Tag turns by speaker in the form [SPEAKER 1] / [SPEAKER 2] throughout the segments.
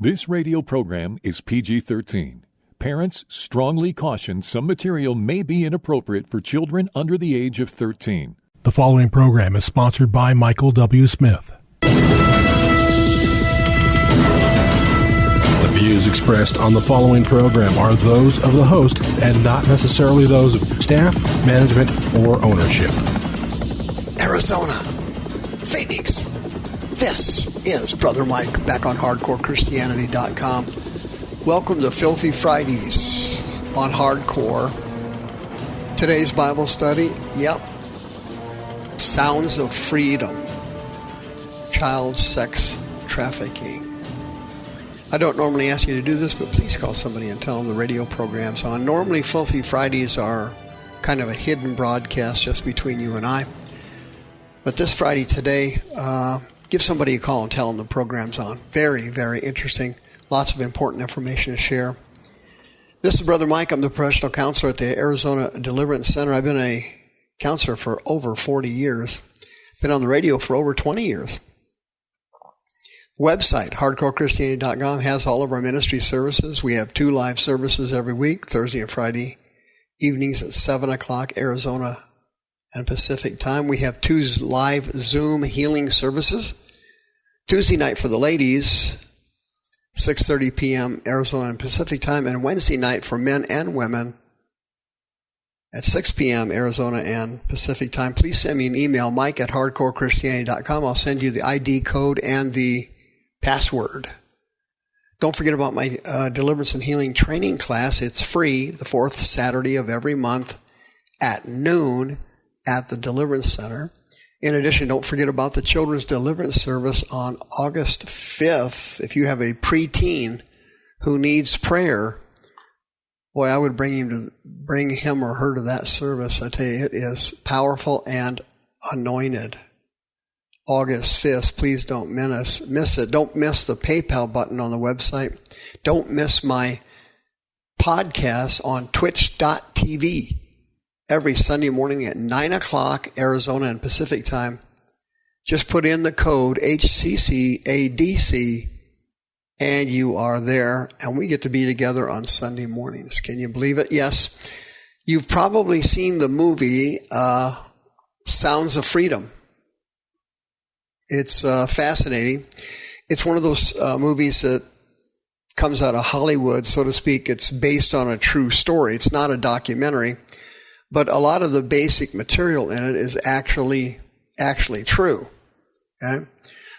[SPEAKER 1] This radio program is PG-13. Parents strongly caution some material may be inappropriate for children under the age of 13.
[SPEAKER 2] The following program is sponsored by Michael W. Smith. The views expressed on the following program are those of the host and not necessarily those of staff, management, or ownership.
[SPEAKER 3] Arizona, Phoenix. This is Brother Mike back on HardcoreChristianity.com. Welcome to Filthy Fridays on Hardcore. Today's Bible study, Sounds of Freedom, Child Sex Trafficking. I don't normally ask you to do this, but please call somebody and tell them the radio program's on. Normally, Filthy Fridays are kind of a hidden broadcast just between you and I. But this Friday today, give somebody a call and tell them the program's on. Very, very interesting. Lots of important information to share. This is Brother Mike. I'm the professional counselor at the Arizona Deliverance Center. I've been a counselor for over 40 years. Been on the radio for over 20 years. Website, HardcoreChristianity.com, has all of our ministry services. We have 2 live services every week, Thursday and Friday evenings at 7 o'clock Arizona and Pacific time. We have 2 live Zoom healing services. Tuesday night for the ladies, 6:30 p.m. Arizona and Pacific time, and Wednesday night for men and women at 6 p.m. Arizona and Pacific time. Please send me an email, Mike at HardcoreChristianity.com. I'll send you the ID code and the password. Don't forget about my Deliverance and Healing Training class. It's free the 4th Saturday of every month at noon at the Deliverance Center. In addition, don't forget about the Children's Deliverance Service on August 5th. If you have a preteen who needs prayer, boy, I would bring him or her to that service. I tell you, it is powerful and anointed. August 5th, please don't miss it. Don't miss the PayPal button on the website. Don't miss my podcast on twitch.tv. Every Sunday morning at 9 o'clock Arizona and Pacific time. Just put in the code HCCADC and you are there. And we get to be together on Sunday mornings. Can you believe it? Yes. You've probably seen the movie Sounds of Freedom. It's fascinating. It's one of those movies that comes out of Hollywood, so to speak. It's based on a true story. It's not a documentary. But a lot of the basic material in it is actually true. Okay?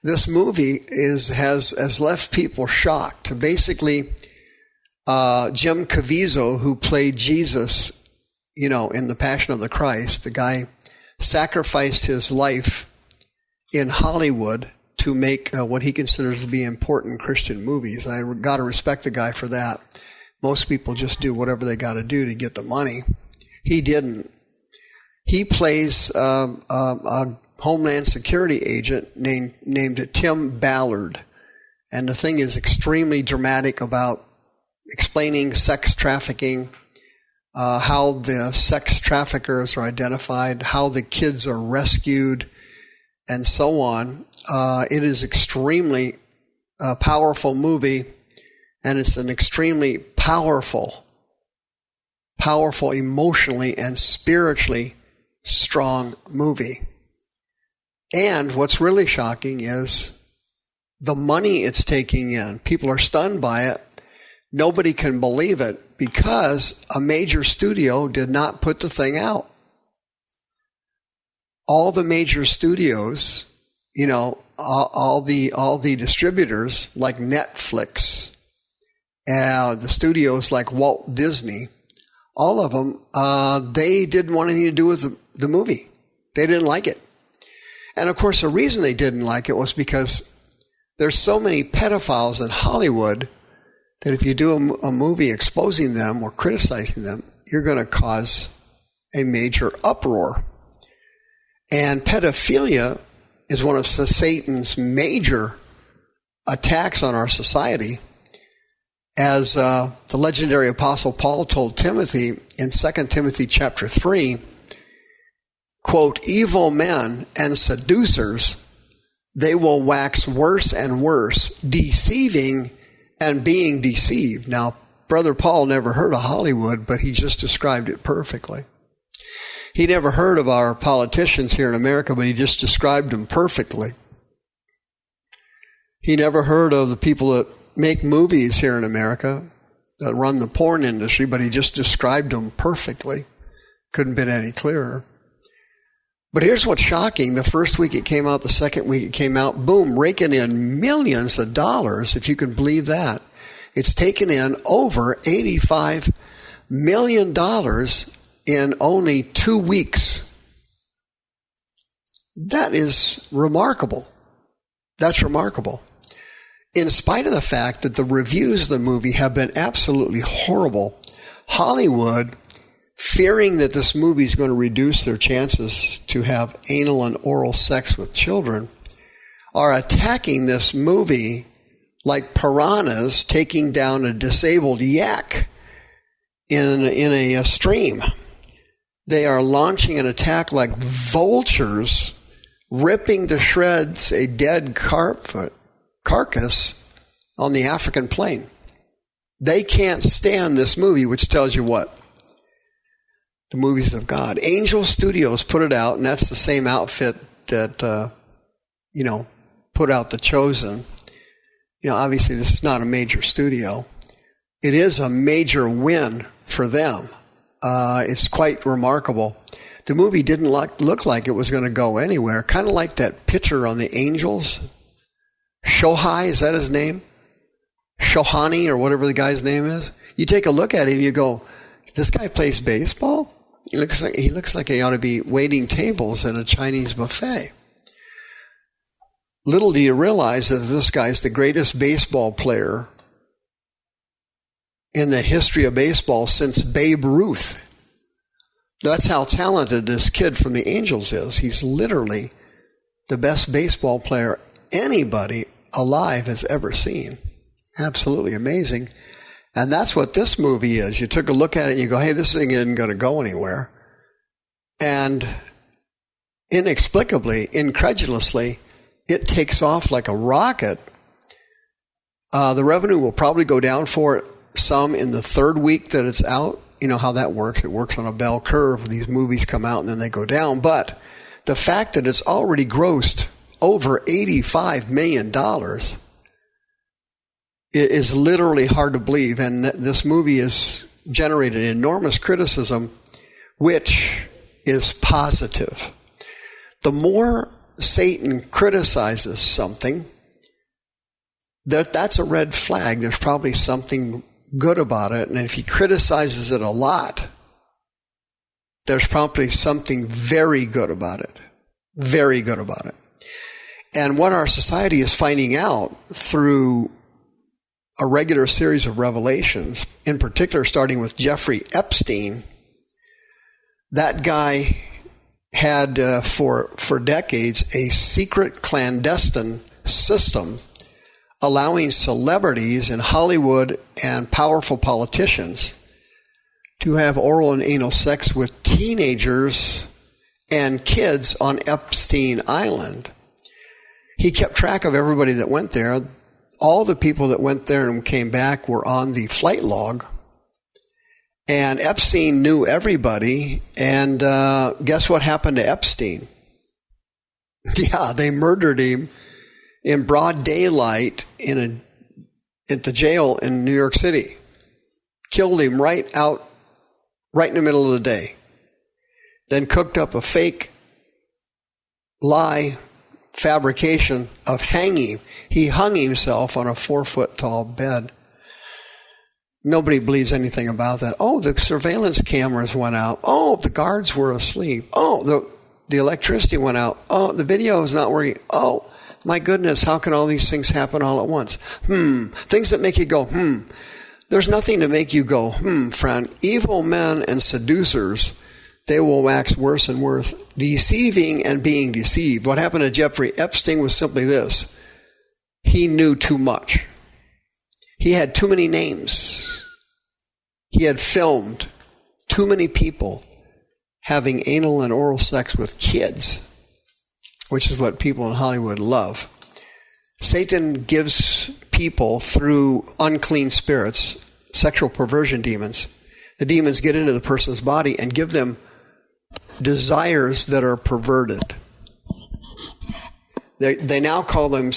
[SPEAKER 3] This movie has left people shocked. Basically, Jim Caviezel, who played Jesus, in the Passion of the Christ, the guy sacrificed his life in Hollywood to make what he considers to be important Christian movies. I got to respect the guy for that. Most people just do whatever they got to do to get the money. He didn't. He plays a Homeland Security agent named Tim Ballard. And the thing is extremely dramatic about explaining sex trafficking, how the sex traffickers are identified, how the kids are rescued, and so on. It is extremely powerful movie, and it's an extremely powerful, emotionally and spiritually strong movie. And what's really shocking is the money it's taking in. People are stunned by it. Nobody can believe it because a major studio did not put the thing out. All the major studios, all the distributors like Netflix, the studios like Walt Disney, all of them, they didn't want anything to do with the movie. They didn't like it. And of course, the reason they didn't like it was because there's so many pedophiles in Hollywood that if you do a movie exposing them or criticizing them, you're going to cause a major uproar. And pedophilia is one of Satan's major attacks on our society. As the legendary Apostle Paul told Timothy in 2 Timothy chapter 3, quote, evil men and seducers, they will wax worse and worse, deceiving and being deceived. Now, Brother Paul never heard of Hollywood, but he just described it perfectly. He never heard of our politicians here in America, but he just described them perfectly. He never heard of the people that make movies here in America, that run the porn industry, but he just described them perfectly. Couldn't have been any clearer. But here's what's shocking. The first week it came out, the second week it came out, boom, raking in millions of dollars, if you can believe that. It's taken in over $85 million in only 2 weeks. That is remarkable. That's remarkable. In spite of the fact that the reviews of the movie have been absolutely horrible, Hollywood, fearing that this movie is going to reduce their chances to have anal and oral sex with children, are attacking this movie like piranhas taking down a disabled yak in a stream. They are launching an attack like vultures, ripping to shreds a dead carcass on the African plain. They can't stand this movie, which tells you what? The movies of God. Angel Studios put it out, and that's the same outfit that, put out The Chosen. Obviously this is not a major studio. It is a major win for them. It's quite remarkable. The movie didn't look like it was going to go anywhere. Kind of like that picture on the Angels. Shohei, is that his name? Shohani, or whatever the guy's name is. You take a look at him, you go, this guy plays baseball? He looks like he ought to be waiting tables in a Chinese buffet. Little do you realize that this guy's the greatest baseball player in the history of baseball since Babe Ruth. That's how talented this kid from the Angels is. He's literally the best baseball player anybody alive has ever seen. Absolutely amazing. And that's what this movie is. You took a look at it and you go, hey, this thing isn't going to go anywhere. And inexplicably, incredulously, it takes off like a rocket. The revenue will probably go down for it some in the third week that it's out. You know how that works. It works on a bell curve. These movies come out and then they go down. But the fact that it's already grossed over $85 million is literally hard to believe. And this movie has generated enormous criticism, which is positive. The more Satan criticizes something, that's a red flag. There's probably something good about it. And if he criticizes it a lot, there's probably something very good about it. Very good about it. And what our society is finding out through a regular series of revelations, in particular starting with Jeffrey Epstein, that guy had for decades a secret clandestine system allowing celebrities in Hollywood and powerful politicians to have oral and anal sex with teenagers and kids on Epstein Island. He kept track of everybody that went there. All the people that went there and came back were on the flight log. And Epstein knew everybody. And guess what happened to Epstein? Yeah, they murdered him in broad daylight at the jail in New York City. Killed him right in the middle of the day. Then cooked up a fake lie fabrication of hanging. He hung himself on a 4-foot tall bed. Nobody believes anything about that. Oh, the surveillance cameras went out. Oh, the guards were asleep. Oh, the electricity went out. Oh, the video is not working. Oh, my goodness, how can all these things happen all at once? Things that make you go, There's nothing to make you go, friend. Evil men and seducers, they will wax worse and worse, deceiving and being deceived. What happened to Jeffrey Epstein was simply this. He knew too much. He had too many names. He had filmed too many people having anal and oral sex with kids, which is what people in Hollywood love. Satan gives people through unclean spirits, sexual perversion demons. The demons get into the person's body and give them desires that are perverted. They now call them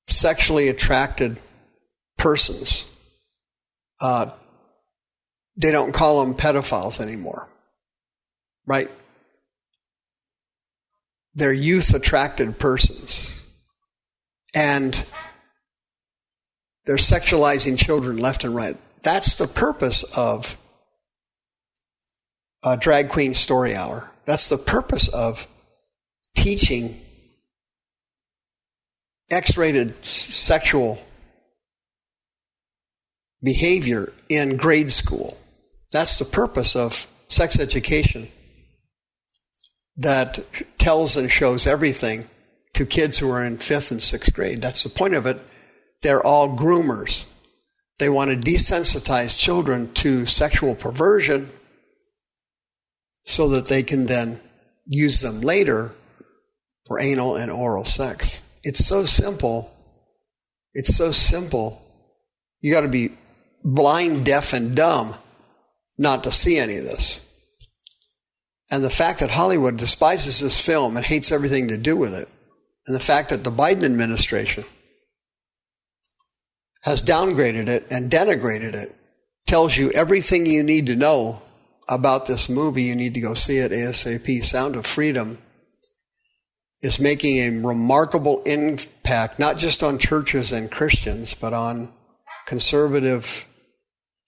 [SPEAKER 3] sexually attracted persons. They don't call them pedophiles anymore, right? They're youth-attracted persons. And they're sexualizing children left and right. That's the purpose of Drag Queen Story Hour. That's the purpose of teaching X-rated sexual behavior in grade school. That's the purpose of sex education that tells and shows everything to kids who are in 5th and 6th grade. That's the point of it. They're all groomers. They want to desensitize children to sexual perversion so that they can then use them later for anal and oral sex. It's so simple. It's so simple. You got to be blind, deaf, and dumb not to see any of this. And the fact that Hollywood despises this film and hates everything to do with it, and the fact that the Biden administration has downgraded it and denigrated it, tells you everything you need to know about this movie. You need to go see it ASAP. Sound of Freedom is making a remarkable impact, not just on churches and Christians, but on conservative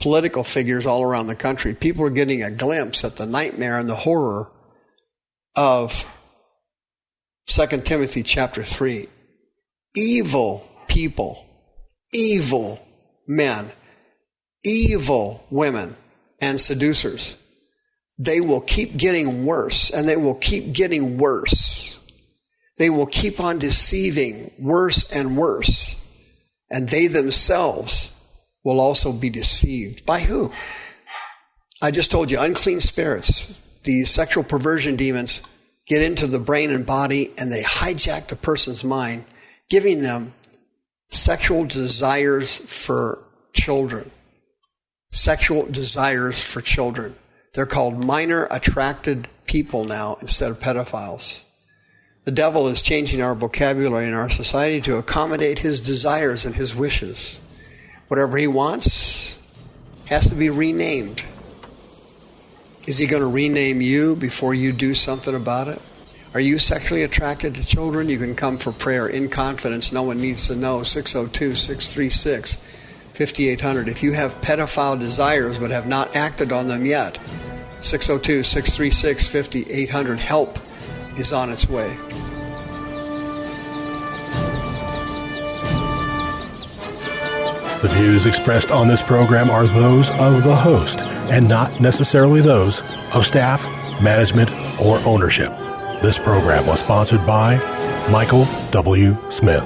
[SPEAKER 3] political figures all around the country. People are getting a glimpse at the nightmare and the horror of 2 Timothy chapter 3. Evil people, evil men, evil women, and seducers. They will keep getting worse, and they will keep getting worse. They will keep on deceiving worse and worse. And they themselves will also be deceived. By who? I just told you, unclean spirits, these sexual perversion demons, get into the brain and body, and they hijack the person's mind, giving them sexual desires for children. Sexual desires for children. They're called minor attracted people now instead of pedophiles. The devil is changing our vocabulary in our society to accommodate his desires and his wishes. Whatever he wants has to be renamed. Is he going to rename you before you do something about it? Are you sexually attracted to children? You can come for prayer in confidence. No one needs to know. 602-636-5800. If you have pedophile desires but have not acted on them yet, 602-636-5800. Help is on its way.
[SPEAKER 2] The views expressed on this program are those of the host and not necessarily those of staff, management, or ownership. This program was sponsored by Michael W. Smith.